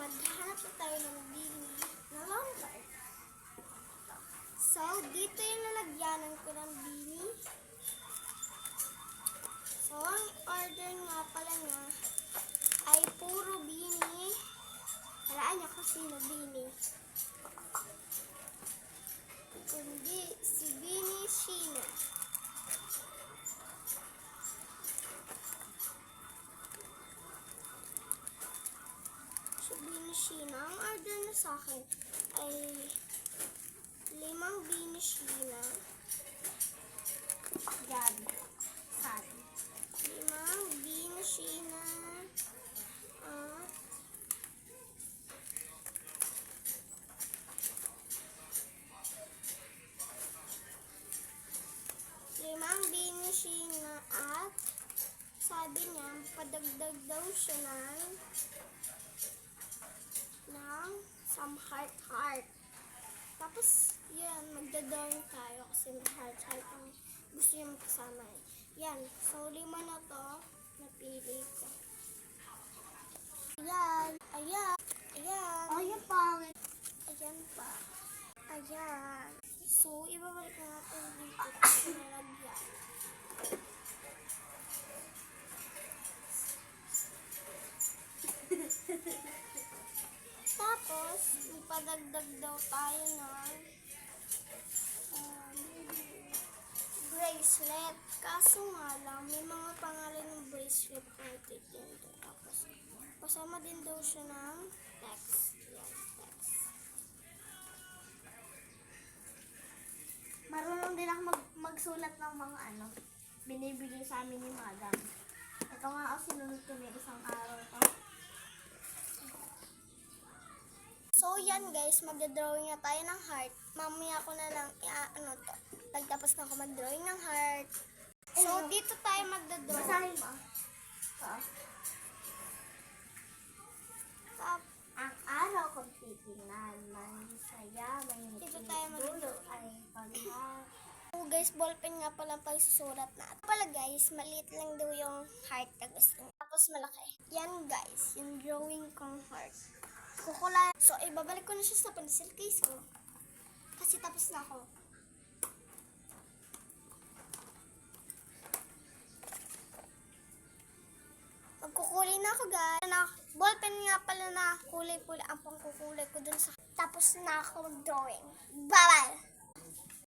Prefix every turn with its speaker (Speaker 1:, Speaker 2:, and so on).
Speaker 1: maghanap na tayo ng bini na long card. So, dito yung nalagyanan ko ng bini. So, ang order nga pala niya ay puro bini. Halaan niya kung sino bini. Kundi si Bini Sheena. Si Bini Sheena. Ang order niya sa akin ay 5 Bini Sheena. Yan. 5 Bini Sheena. At 5 Bini Sheena at sabi niya, padagdag daw siya ng some heart. Tapos, yan, magdadrawing tayo kasi may heart ang gusto niya magkasama. Yan, so 5 na to, napili ko. Ayan. Ayan pangit. Ayan pa. Ayan. So, ibabalik na natin dito kasi nalagyan. Tapos, ipadagdag daw tayo ng bracelet. Kaso nga lang, may mga pangalan ng bracelet natin dito. Tapos, kasama din daw siya ng text. Yan, text.
Speaker 2: Marunong din ako magsulat ng mga binibigay sa amin ni Madam. Ito nga ako sinunod ko na isang araw to.
Speaker 1: So yan guys, magdadrawing na tayo ng heart. Mamaya ko na lang to. Pagtapos na ako magdrawing ng heart. So dito tayo magdadrawing.
Speaker 2: Basahin mo. Ang araw kong titingnan, masaya, may
Speaker 1: Dito tayo
Speaker 2: dulo ay pagha.
Speaker 1: So guys, ballpen nga pala pagsusulat natin. Pala guys, maliit lang daw yung heart na gusto niya. Tapos malaki. Yan guys, yung drawing kong heart. Kukulay. So ibabalik ko na siya sa pencil case ko. Kasi tapos na ako. Magkukulay na ako guys. Ballpen nga pala na kulay pula ang pangkukulay ko dun sa. Tapos na ako mag-drawing. Bye-bye!